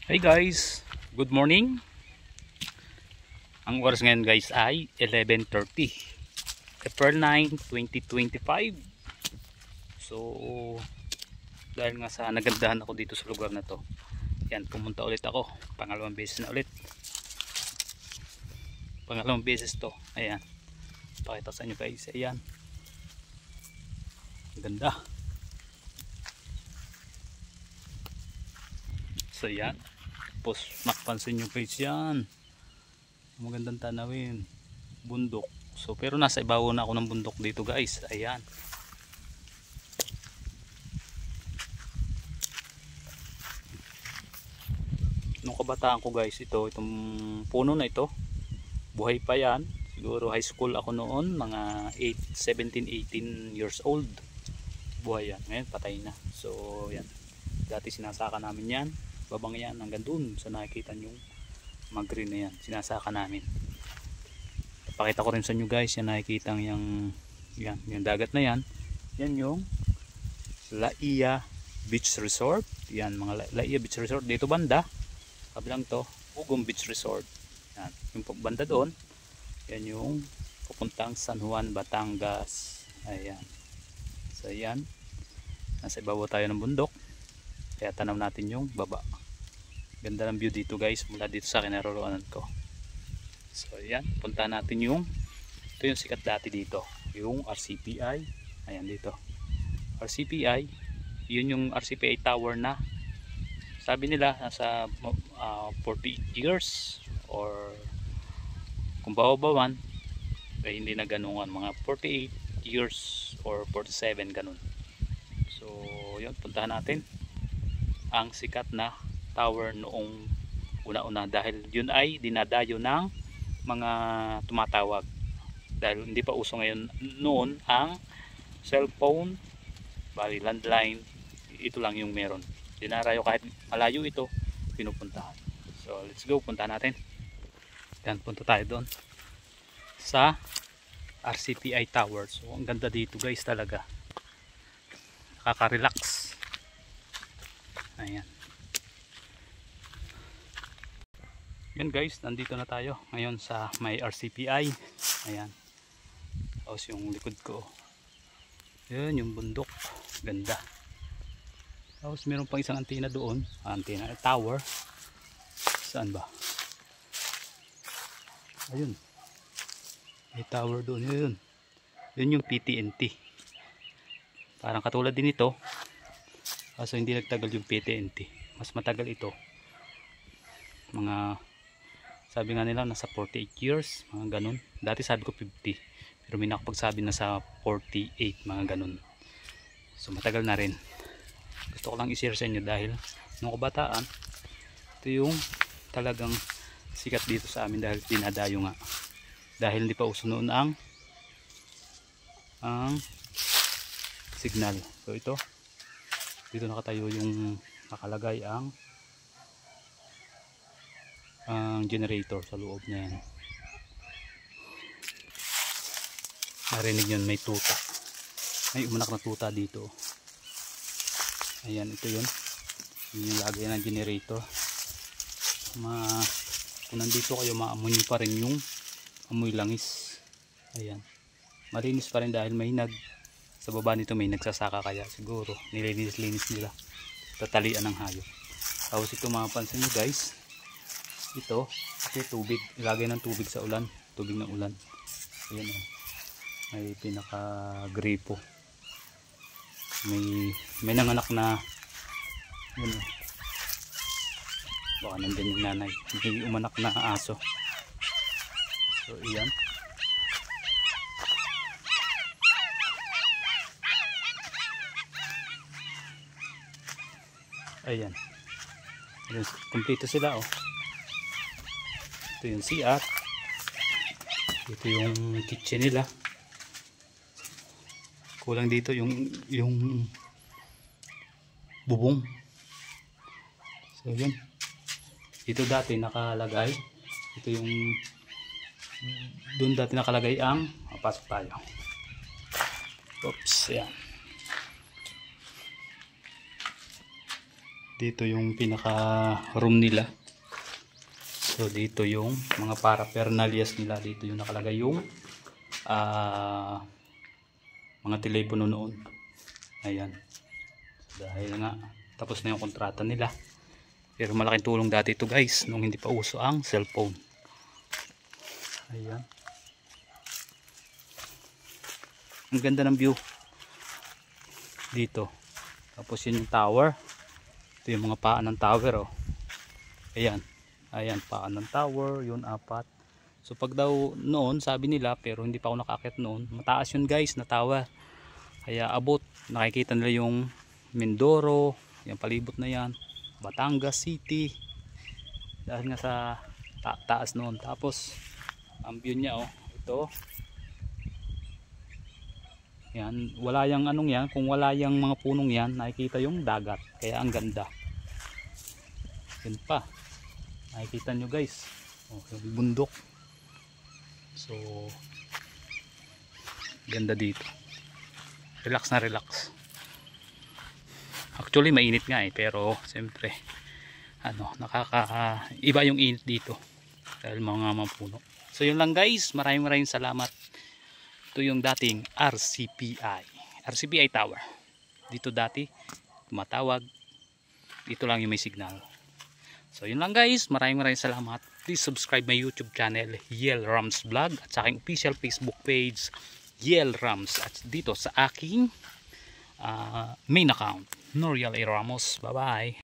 Hey guys, good morning. Ang oras ngayon guys ay 11:30, April 9, 2025. So dahil nga sa nagandahan ako dito sa lugar na to, yan, pumunta ulit ako. Pangalawang beses na ulit. Pangalawang beses to. Ayan, pakita sa inyo guys. Ayan, ganda. So yan, tapos makapansin nyo guys, yan magandang tanawin, bundok. So pero nasa ibabaw na ako ng bundok dito guys. Ayan, nung kabataan ko guys, itong puno na ito, buhay pa yan. Siguro high school ako noon, mga 17, 18 years old. Buhay yan, ngayon patay na. So yan, dati sinasaka namin yan, babang yan hanggang dun sa nakikita nyo mga green na yan, sinasaka namin. Pakita ko rin sa inyo guys, yan nakikita yung dagat na yan, yan yung Laia Beach Resort. Yan mga Laia Beach Resort dito banda, kabilang to Ugong Beach Resort. Yan, yung banda doon, yan yung pupuntang San Juan, Batangas. Ayan, so yan, nasa ibabaw tayo ng bundok, kaya tanaw natin yung baba. Ganda ng view dito guys, mula dito sa kinaroroonan ko. So yan, punta natin ito yung sikat dati dito, yung RCPI. Ayan dito, RCPI, yun yung RCPI tower na sabi nila nasa 48 years, or kung bawa-bawan ay hindi na ganun, mga 48 years or 47 ganun. So yun, puntahan natin ang sikat na tower noong una-una, dahil yun ay dinadayo ng mga tumatawag, dahil hindi pa uso ngayon noon ang cellphone, bali landline, ito lang yung meron. Dinarayo kahit malayo ito, pinupuntahan. So let's go, punta natin. Yan, punta tayo doon sa RCPI Tower. So ang ganda dito guys talaga, nakaka-relax. Ayan, yan guys, nandito na tayo ngayon sa may RCPI. Ayan, tapos yung likod ko, yan yung bundok, ganda. Tapos meron pang isang antena doon, antena tower. Saan ba? Ayun, may tower doon. Yun yung PTNT, parang katulad din ito, kaso hindi nagtagal yung PTNT, mas matagal ito. Mga, sabi nga nila nasa 48 years, mga ganun. Dati sabi ko 50, pero may nakapagsabi na sa 48, mga ganun. So matagal na rin. Gusto ko lang i-share sa inyo dahil nung kabataan, ito yung talagang sikat dito sa amin, dahil dinadayo nga, dahil hindi pa uso noon ang signal. So ito, dito nakatayo yung nakalagay ang generator sa loob na yan. Narinig yun, may tuta, may umanak na tuta dito. Ayan, ito yun yung lagay ng generator. Kung nandito kayo, maamoy nyo pa rin yung amoy langis. Ayan, malinis pa rin dahil may sa baba nito may nagsasaka, kaya siguro nilinis nila, tatalian ng hayop. Tapos ito, mapapansin nyo guys, ito tubig, ilagay ng tubig sa ulan, tubig ng ulan. Ayan, may pinaka gripo, may nanganak na yun, baka nandun yung nanay, may umanak na aso. So iyan, ayan, kumpleto sila. Ito yung CR, ito yung kitchen nila. Kulang dito yung bubong. So yun, ito dati nakalagay, ito yung doon dati nakalagay ang, pasok tayo. Oops, yan. Dito yung pinaka room nila. So dito yung mga paraphernalias nila. Dito yung nakalagay yung mga telepono noon. Ayan. So, dahil nga tapos na yung kontrata nila. Pero malaking tulong dati ito guys nung hindi pa uso ang cellphone. Ayan. Ang ganda ng view dito. Tapos yun yung tower. Ito yung mga paan ng tower oh. Ayan. Ayan paan ng tower. Yun 4. So pag daw noon sabi nila, pero hindi pa ako nakakit noon, mataas yun guys na tower. Kaya abot. Nakikita nila yung Mindoro. Yung palibot na yan. Batangas City. Dahil nga sa taas noon. Tapos ang view niya oh. Ito. Yan, wala yang anong yan, kung wala yang mga punong yan, nakikita yung dagat. Kaya ang ganda. Yan pa. Nakikita nyo guys. Oh, yung bundok. So ganda dito. Relax na relax. Actually mainit nga pero siyempre iba yung init dito dahil mga puno. So yun lang guys, maraming salamat. Ito yung dating RCPI Tower. Dito dati tumatawag. Dito lang yung may signal. So yun lang guys, maraming salamat. Please subscribe my YouTube channel Yel Rams Vlog at sa aking official Facebook page Yel Rams at dito sa aking main account Noriel A. Ramos. Bye bye.